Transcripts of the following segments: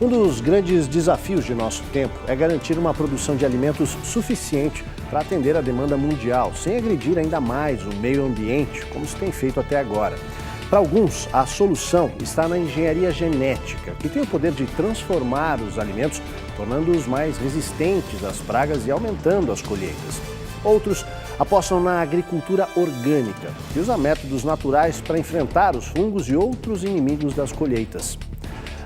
Um dos grandes desafios de nosso tempo é garantir uma produção de alimentos suficiente para atender a demanda mundial, sem agredir ainda mais o meio ambiente, como se tem feito até agora. Para alguns, a solução está na engenharia genética, que tem o poder de transformar os alimentos, tornando-os mais resistentes às pragas e aumentando as colheitas. Outros apostam na agricultura orgânica, que usa métodos naturais para enfrentar os fungos e outros inimigos das colheitas.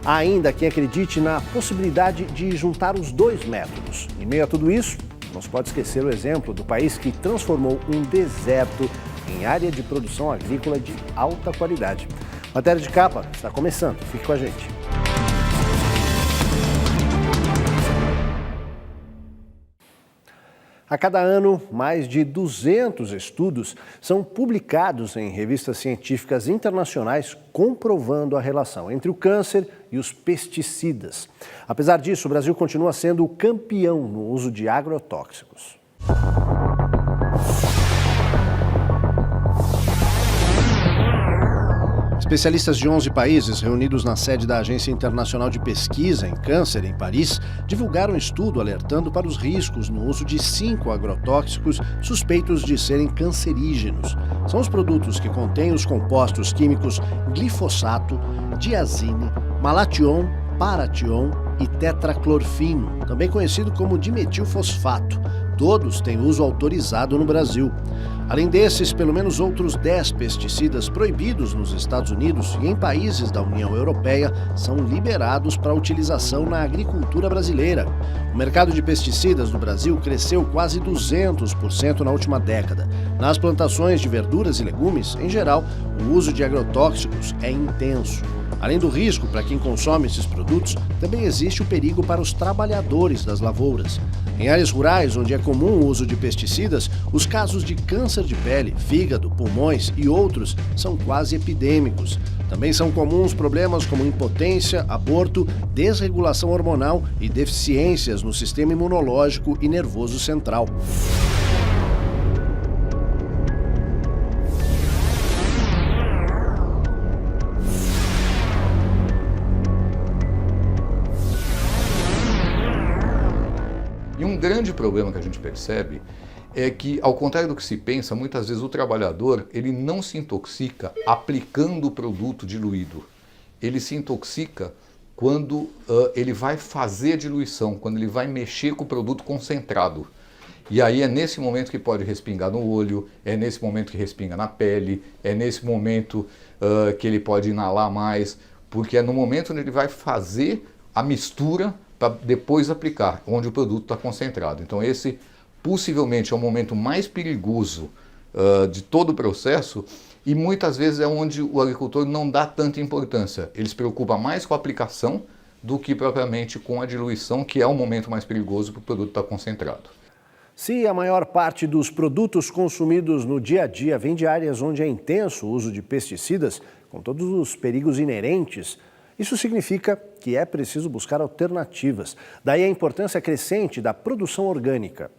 Há ainda quem acredite na possibilidade de juntar os dois métodos. Em meio a tudo isso, não se pode esquecer o exemplo do país que transformou um deserto em área de produção agrícola de alta qualidade. Matéria de capa está começando. Fique com a gente. A cada ano, mais de 200 estudos são publicados em revistas científicas internacionais comprovando a relação entre o câncer e os pesticidas. Apesar disso, o Brasil continua sendo o campeão no uso de agrotóxicos. Especialistas de 11 países reunidos na sede da Agência Internacional de Pesquisa em Câncer, em Paris, divulgaram um estudo alertando para os riscos no uso de 5 agrotóxicos suspeitos de serem cancerígenos. São os produtos que contêm os compostos químicos glifosato, diazine, malation, paration e tetraclorfino, também conhecido como dimetilfosfato. Todos têm uso autorizado no Brasil. Além desses, pelo menos outros 10 pesticidas proibidos nos Estados Unidos e em países da União Europeia são liberados para utilização na agricultura brasileira. O mercado de pesticidas no Brasil cresceu quase 200% na última década. Nas plantações de verduras e legumes, em geral, o uso de agrotóxicos é intenso. Além do risco para quem consome esses produtos, também existe o perigo para os trabalhadores das lavouras. Em áreas rurais, onde é comum o uso de pesticidas, os casos de câncer de pele, fígado, pulmões e outros são quase epidêmicos. Também são comuns problemas como impotência, aborto, desregulação hormonal e deficiências no sistema imunológico e nervoso central. E um grande problema que a gente percebe é que, ao contrário do que se pensa, muitas vezes o trabalhador ele não se intoxica aplicando o produto diluído. Ele se intoxica quando ele vai fazer a diluição, quando ele vai mexer com o produto concentrado. E aí é nesse momento que pode respingar no olho, é nesse momento que respinga na pele, é nesse momento que ele pode inalar mais, porque é no momento onde ele vai fazer a mistura para depois aplicar, onde o produto está concentrado. Então esse possivelmente é o momento mais perigoso de todo o processo e muitas vezes é onde o agricultor não dá tanta importância. Ele se preocupa mais com a aplicação do que propriamente com a diluição, que é o momento mais perigoso para o produto estar concentrado. Se a maior parte dos produtos consumidos no dia a dia vem de áreas onde é intenso o uso de pesticidas, com todos os perigos inerentes, isso significa que é preciso buscar alternativas. Daí a importância crescente da produção orgânica.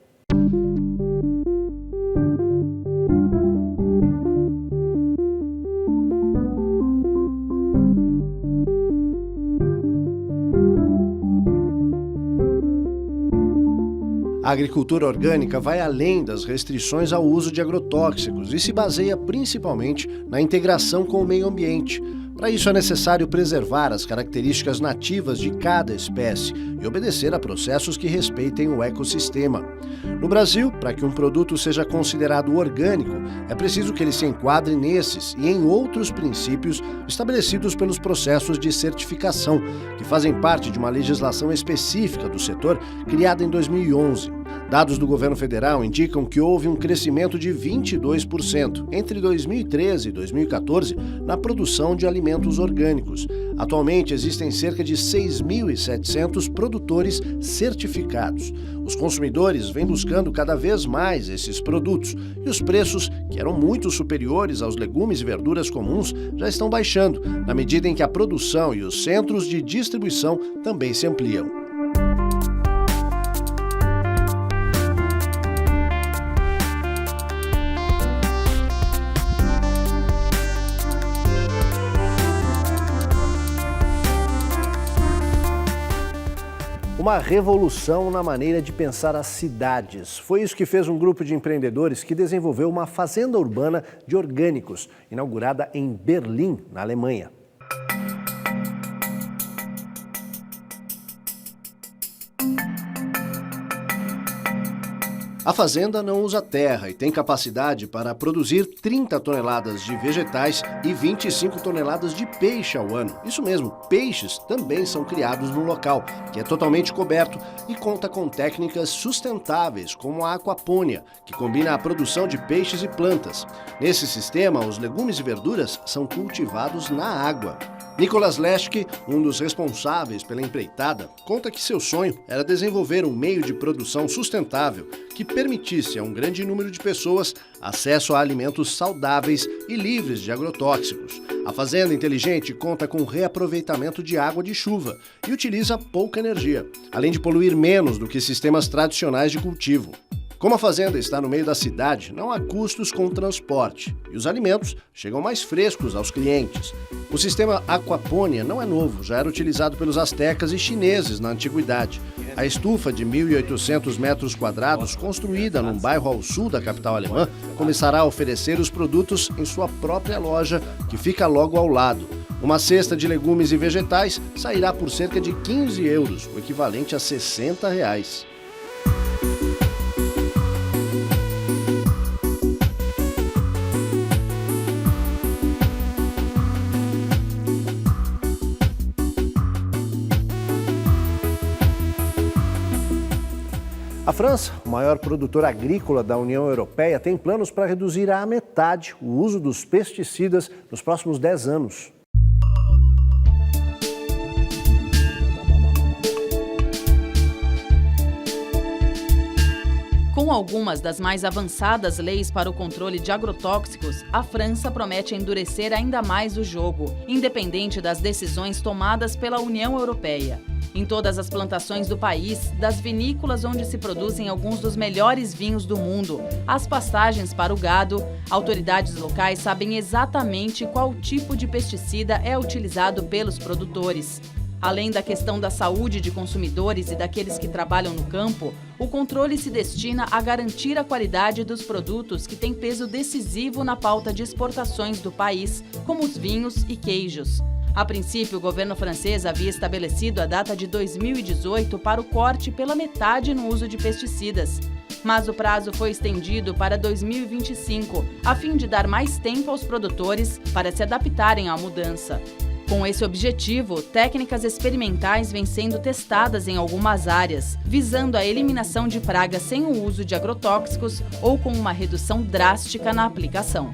A agricultura orgânica vai além das restrições ao uso de agrotóxicos e se baseia principalmente na integração com o meio ambiente. Para isso é necessário preservar as características nativas de cada espécie e obedecer a processos que respeitem o ecossistema. No Brasil, para que um produto seja considerado orgânico, é preciso que ele se enquadre nesses e em outros princípios estabelecidos pelos processos de certificação, que fazem parte de uma legislação específica do setor criada em 2011. Dados do governo federal indicam que houve um crescimento de 22% entre 2013 e 2014 na produção de alimentos orgânicos. Atualmente existem cerca de 6.700 produtores certificados. Os consumidores vêm buscando cada vez mais esses produtos e os preços, que eram muito superiores aos legumes e verduras comuns, já estão baixando, na medida em que a produção e os centros de distribuição também se ampliam. Uma revolução na maneira de pensar as cidades. Foi isso que fez um grupo de empreendedores que desenvolveu uma fazenda urbana de orgânicos, inaugurada em Berlim, na Alemanha. A fazenda não usa terra e tem capacidade para produzir 30 toneladas de vegetais e 25 toneladas de peixe ao ano. Isso mesmo, peixes também são criados no local, que é totalmente coberto e conta com técnicas sustentáveis, como a aquapônia, que combina a produção de peixes e plantas. Nesse sistema, os legumes e verduras são cultivados na água. Nicolas Leschke, um dos responsáveis pela empreitada, conta que seu sonho era desenvolver um meio de produção sustentável que permitisse a um grande número de pessoas acesso a alimentos saudáveis e livres de agrotóxicos. A fazenda inteligente conta com reaproveitamento de água de chuva e utiliza pouca energia, além de poluir menos do que sistemas tradicionais de cultivo. Como a fazenda está no meio da cidade, não há custos com o transporte e os alimentos chegam mais frescos aos clientes. O sistema aquapônia não é novo, já era utilizado pelos astecas e chineses na antiguidade. A estufa de 1.800 metros quadrados, construída num bairro ao sul da capital alemã, começará a oferecer os produtos em sua própria loja, que fica logo ao lado. Uma cesta de legumes e vegetais sairá por cerca de 15 euros, o equivalente a R$60. A França, o maior produtor agrícola da União Europeia, tem planos para reduzir à metade o uso dos pesticidas nos próximos 10 anos. Com algumas das mais avançadas leis para o controle de agrotóxicos, a França promete endurecer ainda mais o jogo, independente das decisões tomadas pela União Europeia. Em todas as plantações do país, das vinícolas onde se produzem alguns dos melhores vinhos do mundo, às pastagens para o gado, autoridades locais sabem exatamente qual tipo de pesticida é utilizado pelos produtores. Além da questão da saúde de consumidores e daqueles que trabalham no campo, o controle se destina a garantir a qualidade dos produtos que têm peso decisivo na pauta de exportações do país, como os vinhos e queijos. A princípio, o governo francês havia estabelecido a data de 2018 para o corte pela metade no uso de pesticidas. Mas o prazo foi estendido para 2025, a fim de dar mais tempo aos produtores para se adaptarem à mudança. Com esse objetivo, técnicas experimentais vêm sendo testadas em algumas áreas, visando a eliminação de pragas sem o uso de agrotóxicos ou com uma redução drástica na aplicação.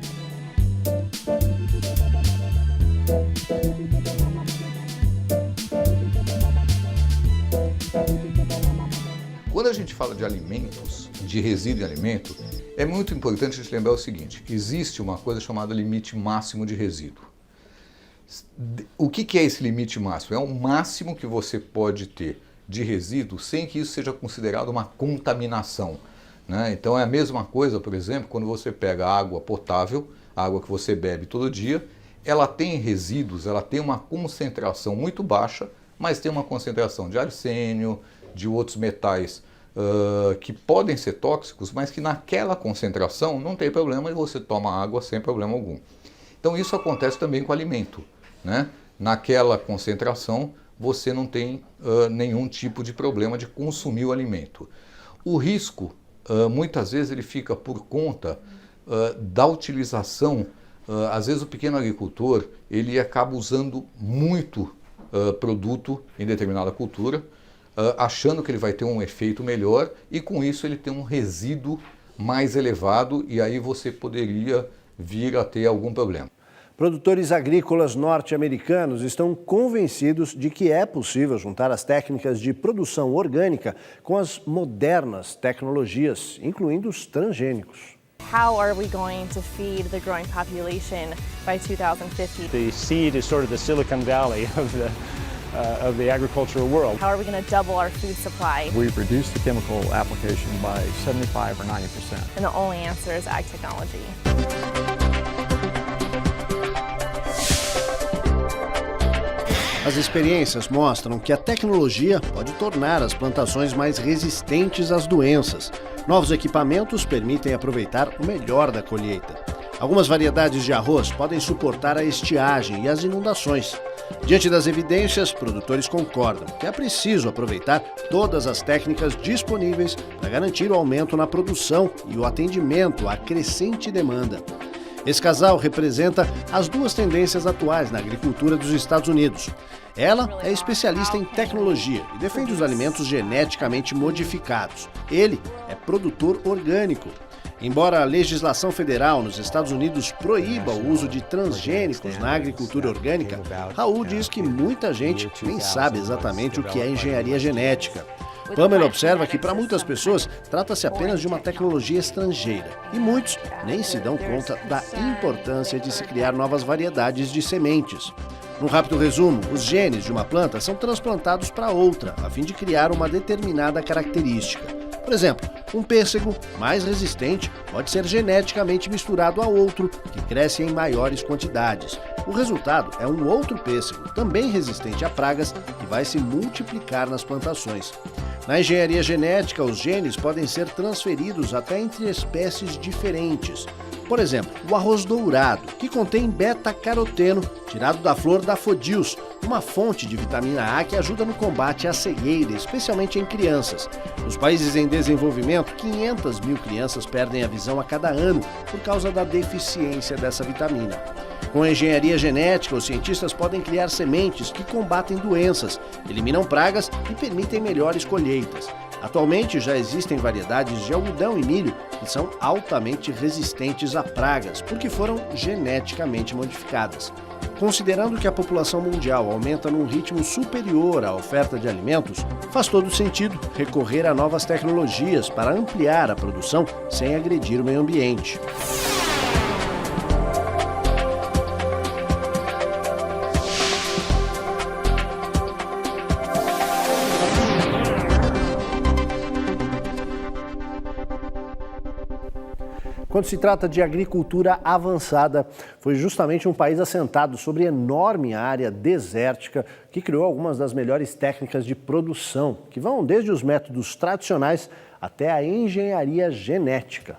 Quando a gente fala de alimentos, de resíduo em alimento, é muito importante a gente lembrar o seguinte: existe uma coisa chamada limite máximo de resíduo. O que é esse limite máximo? É o máximo que você pode ter de resíduo sem que isso seja considerado uma contaminação, né? Então é a mesma coisa, por exemplo, quando você pega água potável, a água que você bebe todo dia, ela tem resíduos, ela tem uma concentração muito baixa, mas tem uma concentração de arsênio, de outros metais que podem ser tóxicos, mas que naquela concentração não tem problema e você toma água sem problema algum. Então isso acontece também com alimento, né? Naquela concentração você não tem nenhum tipo de problema de consumir o alimento. O risco, muitas vezes, ele fica por conta da utilização. Às vezes o pequeno agricultor ele acaba usando muito produto em determinada cultura, achando que ele vai ter um efeito melhor e com isso ele tem um resíduo mais elevado e aí você poderia vir a ter algum problema. Produtores agrícolas norte-americanos estão convencidos de que é possível juntar as técnicas de produção orgânica com as modernas tecnologias, incluindo os transgênicos. How are we going to feed the growing population by 2050? The seed is sort of the Silicon Valley of the agricultural world. How are we going to double our food supply? We've reduced the chemical application by 75 or 90%. And the only answer is ag technology. As experiências mostram que a tecnologia pode tornar as plantações mais resistentes às doenças. Novos equipamentos permitem aproveitar o melhor da colheita. Algumas variedades de arroz podem suportar a estiagem e as inundações. Diante das evidências, produtores concordam que é preciso aproveitar todas as técnicas disponíveis para garantir o aumento na produção e o atendimento à crescente demanda. Esse casal representa as duas tendências atuais na agricultura dos Estados Unidos. Ela é especialista em tecnologia e defende os alimentos geneticamente modificados. Ele é produtor orgânico. Embora a legislação federal nos Estados Unidos proíba o uso de transgênicos na agricultura orgânica, Raul diz que muita gente nem sabe exatamente o que é engenharia genética. Pamela observa que, para muitas pessoas, trata-se apenas de uma tecnologia estrangeira e muitos nem se dão conta da importância de se criar novas variedades de sementes. Num rápido resumo, os genes de uma planta são transplantados para outra, a fim de criar uma determinada característica. Por exemplo, um pêssego mais resistente pode ser geneticamente misturado a outro, que cresce em maiores quantidades. O resultado é um outro pêssego, também resistente a pragas, que vai se multiplicar nas plantações. Na engenharia genética, os genes podem ser transferidos até entre espécies diferentes. Por exemplo, o arroz dourado, que contém beta-caroteno, tirado da flor dafodius, uma fonte de vitamina A que ajuda no combate à cegueira, especialmente em crianças. Nos países em desenvolvimento, 500 mil crianças perdem a visão a cada ano por causa da deficiência dessa vitamina. Com a engenharia genética, os cientistas podem criar sementes que combatem doenças, eliminam pragas e permitem melhores colheitas. Atualmente já existem variedades de algodão e milho que são altamente resistentes a pragas, porque foram geneticamente modificadas. Considerando que a população mundial aumenta num ritmo superior à oferta de alimentos, faz todo sentido recorrer a novas tecnologias para ampliar a produção sem agredir o meio ambiente. Quando se trata de agricultura avançada, foi justamente um país assentado sobre enorme área desértica que criou algumas das melhores técnicas de produção, que vão desde os métodos tradicionais até a engenharia genética.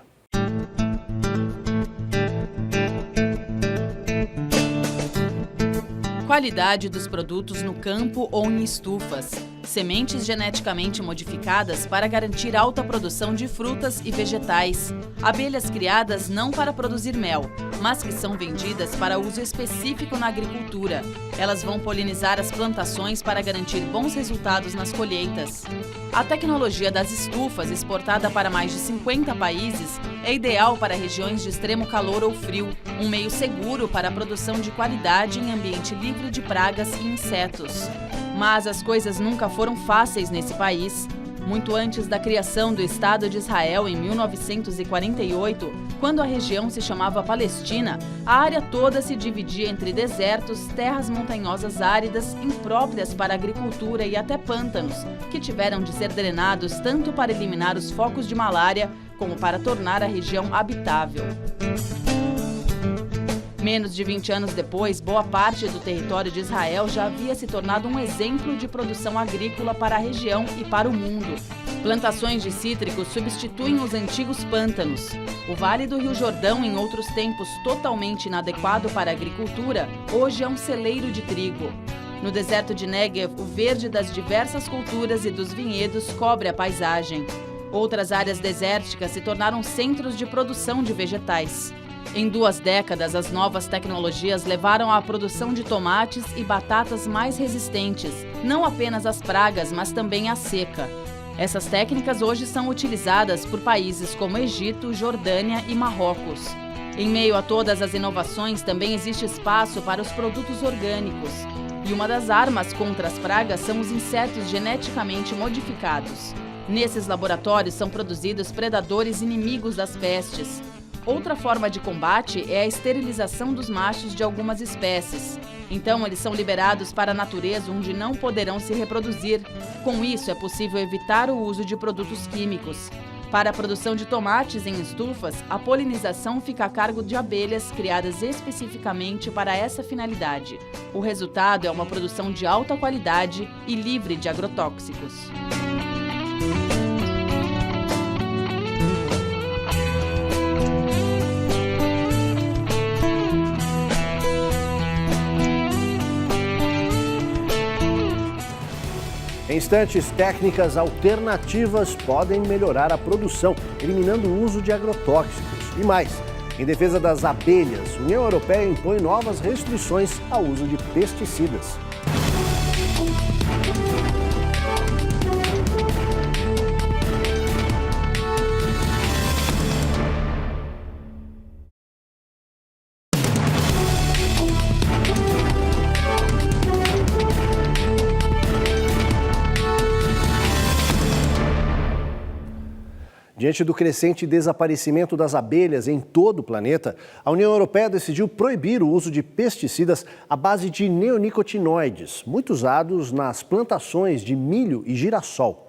Qualidade dos produtos no campo ou em estufas. Sementes geneticamente modificadas para garantir alta produção de frutas e vegetais. Abelhas criadas não para produzir mel, mas que são vendidas para uso específico na agricultura. Elas vão polinizar as plantações para garantir bons resultados nas colheitas. A tecnologia das estufas, exportada para mais de 50 países, é ideal para regiões de extremo calor ou frio, um meio seguro para a produção de qualidade em ambiente livre de pragas e insetos. Mas as coisas nunca foram fáceis nesse país. Muito antes da criação do Estado de Israel, em 1948, quando a região se chamava Palestina, a área toda se dividia entre desertos, terras montanhosas áridas, impróprias para a agricultura e até pântanos, que tiveram de ser drenados tanto para eliminar os focos de malária, como para tornar a região habitável. Menos de 20 anos depois, boa parte do território de Israel já havia se tornado um exemplo de produção agrícola para a região e para o mundo. Plantações de cítricos substituem os antigos pântanos. O Vale do Rio Jordão, em outros tempos totalmente inadequado para a agricultura, hoje é um celeiro de trigo. No deserto de Negev, o verde das diversas culturas e dos vinhedos cobre a paisagem. Outras áreas desérticas se tornaram centros de produção de vegetais. Em 2 décadas, as novas tecnologias levaram à produção de tomates e batatas mais resistentes, não apenas às pragas, mas também à seca. Essas técnicas hoje são utilizadas por países como Egito, Jordânia e Marrocos. Em meio a todas as inovações, também existe espaço para os produtos orgânicos. E uma das armas contra as pragas são os insetos geneticamente modificados. Nesses laboratórios são produzidos predadores inimigos das pestes. Outra forma de combate é a esterilização dos machos de algumas espécies. Então, eles são liberados para a natureza onde não poderão se reproduzir. Com isso, é possível evitar o uso de produtos químicos. Para a produção de tomates em estufas, a polinização fica a cargo de abelhas criadas especificamente para essa finalidade. O resultado é uma produção de alta qualidade e livre de agrotóxicos. Em instantes, técnicas alternativas podem melhorar a produção, eliminando o uso de agrotóxicos. E mais, em defesa das abelhas, a União Europeia impõe novas restrições ao uso de pesticidas. Diante do crescente desaparecimento das abelhas em todo o planeta, a União Europeia decidiu proibir o uso de pesticidas à base de neonicotinoides, muito usados nas plantações de milho e girassol.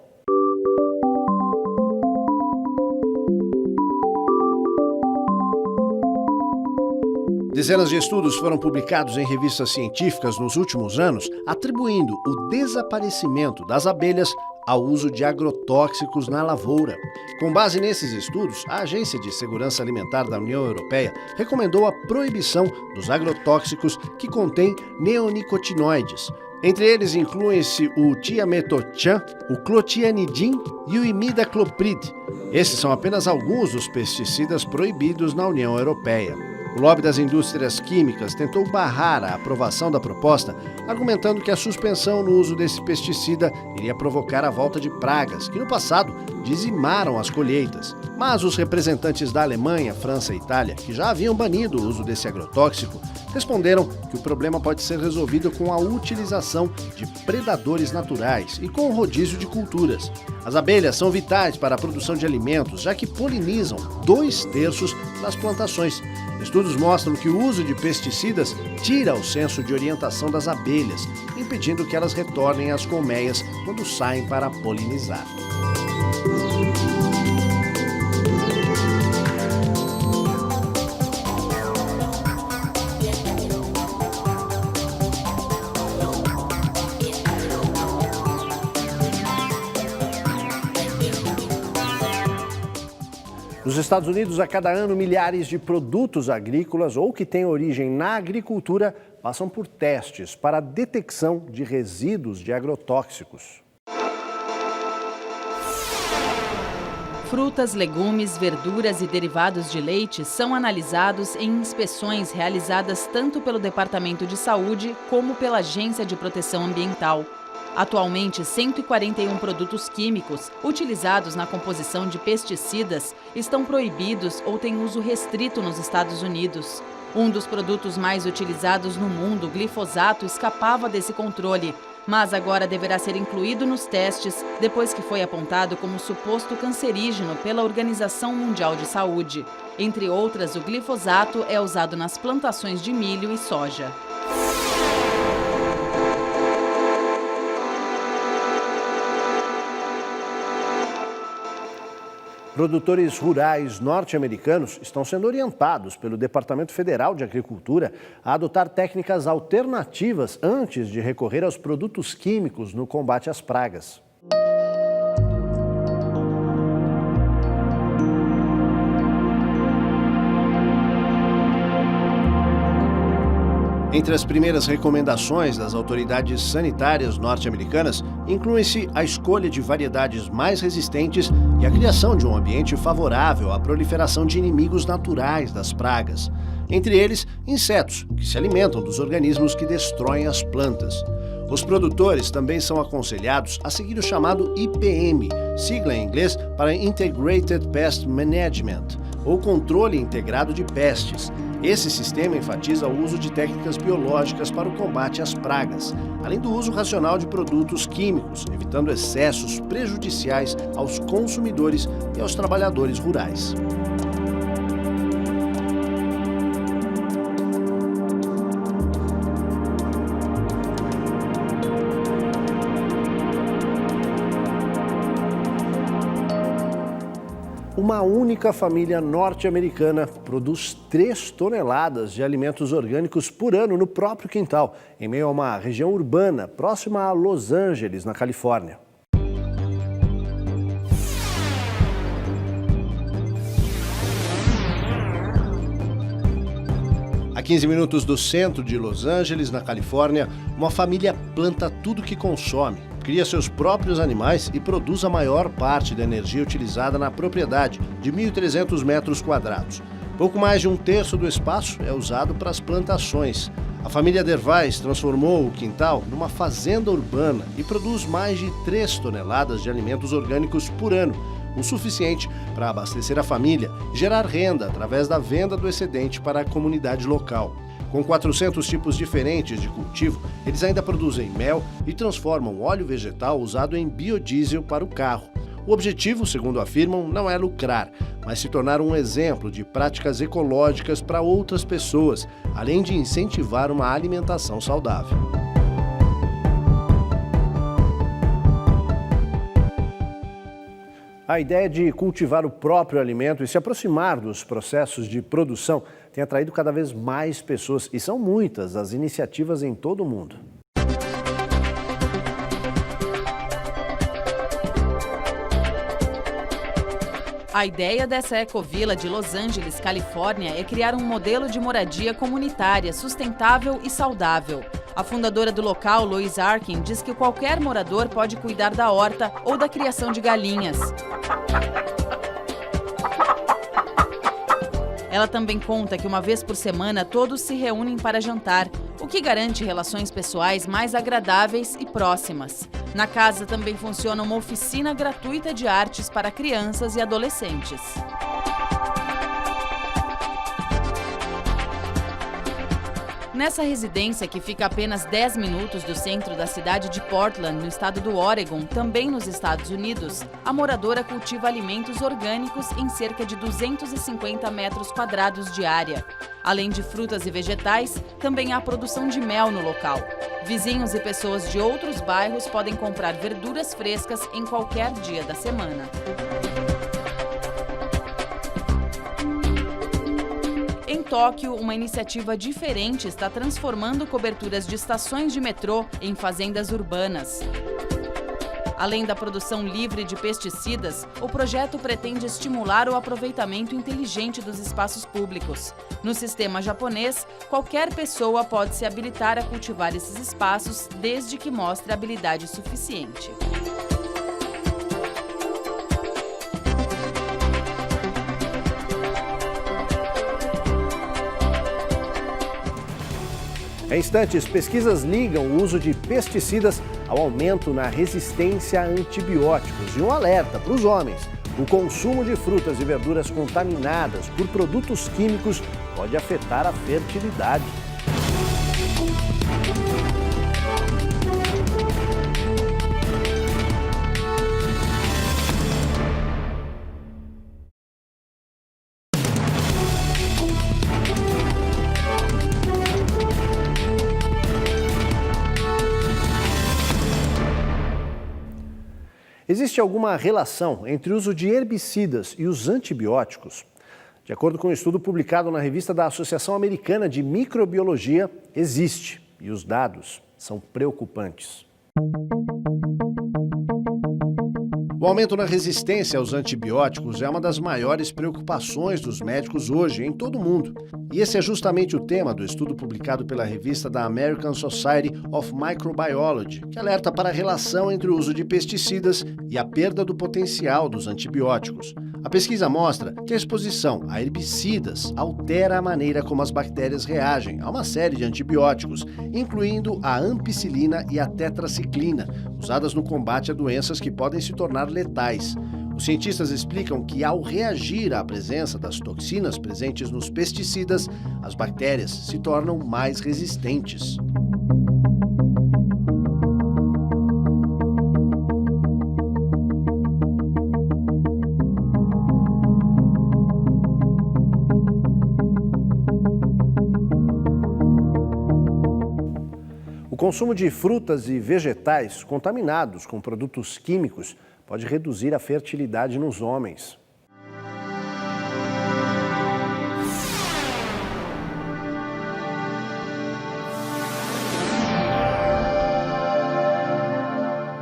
Dezenas de estudos foram publicados em revistas científicas nos últimos anos, atribuindo o desaparecimento das abelhas ao uso de agrotóxicos na lavoura. Com base nesses estudos, a Agência de Segurança Alimentar da União Europeia recomendou a proibição dos agrotóxicos que contêm neonicotinoides. Entre eles incluem-se o tiametochan, o clotianidin e o imidacloprid. Esses são apenas alguns dos pesticidas proibidos na União Europeia. O lobby das indústrias químicas tentou barrar a aprovação da proposta, argumentando que a suspensão no uso desse pesticida iria provocar a volta de pragas, que no passado dizimaram as colheitas. Mas os representantes da Alemanha, França e Itália, que já haviam banido o uso desse agrotóxico, responderam que o problema pode ser resolvido com a utilização de predadores naturais e com o rodízio de culturas. As abelhas são vitais para a produção de alimentos, já que polinizam 2/3 das plantações. Estudos mostram que o uso de pesticidas tira o senso de orientação das abelhas, impedindo que elas retornem às colmeias quando saem para polinizar. Nos Estados Unidos, a cada ano, milhares de produtos agrícolas ou que têm origem na agricultura passam por testes para a detecção de resíduos de agrotóxicos. Frutas, legumes, verduras e derivados de leite são analisados em inspeções realizadas tanto pelo Departamento de Saúde como pela Agência de Proteção Ambiental. Atualmente, 141 produtos químicos utilizados na composição de pesticidas estão proibidos ou têm uso restrito nos Estados Unidos. Um dos produtos mais utilizados no mundo, o glifosato, escapava desse controle, mas agora deverá ser incluído nos testes depois que foi apontado como suposto cancerígeno pela Organização Mundial de Saúde. Entre outras, o glifosato é usado nas plantações de milho e soja. Produtores rurais norte-americanos estão sendo orientados pelo Departamento Federal de Agricultura a adotar técnicas alternativas antes de recorrer aos produtos químicos no combate às pragas. Entre as primeiras recomendações das autoridades sanitárias norte-americanas, inclui-se a escolha de variedades mais resistentes e a criação de um ambiente favorável à proliferação de inimigos naturais das pragas. Entre eles, insetos, que se alimentam dos organismos que destroem as plantas. Os produtores também são aconselhados a seguir o chamado IPM, sigla em inglês para Integrated Pest Management, ou Controle Integrado de Pestes. Esse sistema enfatiza o uso de técnicas biológicas para o combate às pragas, além do uso racional de produtos químicos, evitando excessos prejudiciais aos consumidores e aos trabalhadores rurais. Uma única família norte-americana produz 3 toneladas de alimentos orgânicos por ano no próprio quintal, em meio a uma região urbana próxima a Los Angeles, na Califórnia. A 15 minutos do centro de Los Angeles, na Califórnia, uma família planta tudo que consome, cria seus próprios animais e produz a maior parte da energia utilizada na propriedade, de 1.300 metros quadrados. Pouco mais de 1/3 do espaço é usado para as plantações. A família Dervais transformou o quintal numa fazenda urbana e produz mais de 3 toneladas de alimentos orgânicos por ano, o suficiente para abastecer a família e gerar renda através da venda do excedente para a comunidade local. Com 400 tipos diferentes de cultivo, eles ainda produzem mel e transformam óleo vegetal usado em biodiesel para o carro. O objetivo, segundo afirmam, não é lucrar, mas se tornar um exemplo de práticas ecológicas para outras pessoas, além de incentivar uma alimentação saudável. A ideia de cultivar o próprio alimento e se aproximar dos processos de produção tem atraído cada vez mais pessoas, e são muitas as iniciativas em todo o mundo. A ideia dessa ecovila de Los Angeles, Califórnia, é criar um modelo de moradia comunitária, sustentável e saudável. A fundadora do local, Lois Arkin, diz que qualquer morador pode cuidar da horta ou da criação de galinhas. Ela também conta que uma vez por semana todos se reúnem para jantar, o que garante relações pessoais mais agradáveis e próximas. Na casa também funciona uma oficina gratuita de artes para crianças e adolescentes. Nessa residência, que fica a apenas 10 minutos do centro da cidade de Portland, no estado do Oregon, também nos Estados Unidos, a moradora cultiva alimentos orgânicos em cerca de 250 metros quadrados de área. Além de frutas e vegetais, também há produção de mel no local. Vizinhos e pessoas de outros bairros podem comprar verduras frescas em qualquer dia da semana. Em Tóquio, uma iniciativa diferente está transformando coberturas de estações de metrô em fazendas urbanas. Além da produção livre de pesticidas, o projeto pretende estimular o aproveitamento inteligente dos espaços públicos. No sistema japonês, qualquer pessoa pode se habilitar a cultivar esses espaços desde que mostre habilidade suficiente. Em instantes, pesquisas ligam o uso de pesticidas ao aumento na resistência a antibióticos e um alerta para os homens. O consumo de frutas e verduras contaminadas por produtos químicos pode afetar a fertilidade. Existe alguma relação entre o uso de herbicidas e os antibióticos? De acordo com um estudo publicado na revista da Associação Americana de Microbiologia, existe, e os dados são preocupantes. O aumento na resistência aos antibióticos é uma das maiores preocupações dos médicos hoje em todo o mundo. E esse é justamente o tema do estudo publicado pela revista da American Society of Microbiology, que alerta para a relação entre o uso de pesticidas e a perda do potencial dos antibióticos. A pesquisa mostra que a exposição a herbicidas altera a maneira como as bactérias reagem a uma série de antibióticos, incluindo a ampicilina e a tetraciclina, usadas no combate a doenças que podem se tornar letais. Os cientistas explicam que, ao reagir à presença das toxinas presentes nos pesticidas, as bactérias se tornam mais resistentes. O consumo de frutas e vegetais contaminados com produtos químicos pode reduzir a fertilidade nos homens.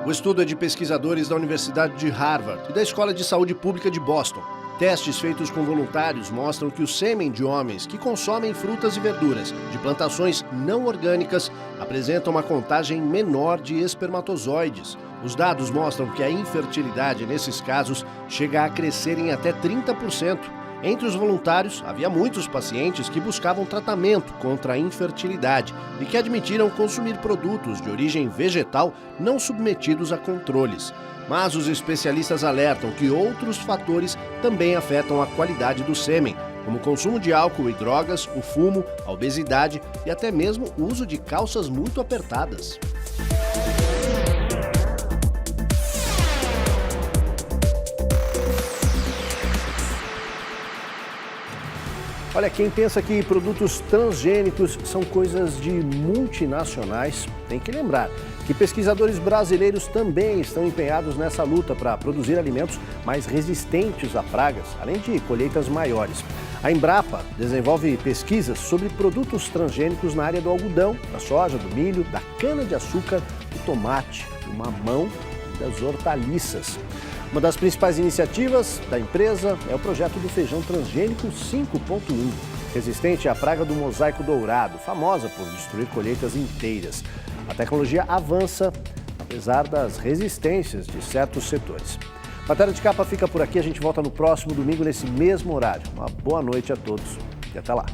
O estudo é de pesquisadores da Universidade de Harvard e da Escola de Saúde Pública de Boston. Testes feitos com voluntários mostram que o sêmen de homens que consomem frutas e verduras de plantações não orgânicas apresenta uma contagem menor de espermatozoides. Os dados mostram que a infertilidade nesses casos chega a crescer em até 30%. Entre os voluntários, havia muitos pacientes que buscavam tratamento contra a infertilidade e que admitiram consumir produtos de origem vegetal não submetidos a controles. Mas os especialistas alertam que outros fatores também afetam a qualidade do sêmen, como o consumo de álcool e drogas, o fumo, a obesidade e até mesmo o uso de calças muito apertadas. Olha, quem pensa que produtos transgênicos são coisas de multinacionais, tem que lembrar que pesquisadores brasileiros também estão empenhados nessa luta para produzir alimentos mais resistentes a pragas, além de colheitas maiores. A Embrapa desenvolve pesquisas sobre produtos transgênicos na área do algodão, da soja, do milho, da cana-de-açúcar, do tomate, do mamão e das hortaliças. Uma das principais iniciativas da empresa é o projeto do feijão transgênico 5.1, resistente à praga do mosaico dourado, famosa por destruir colheitas inteiras. A tecnologia avança, apesar das resistências de certos setores. Matéria de Capa fica por aqui, a gente volta no próximo domingo nesse mesmo horário. Uma boa noite a todos e até lá.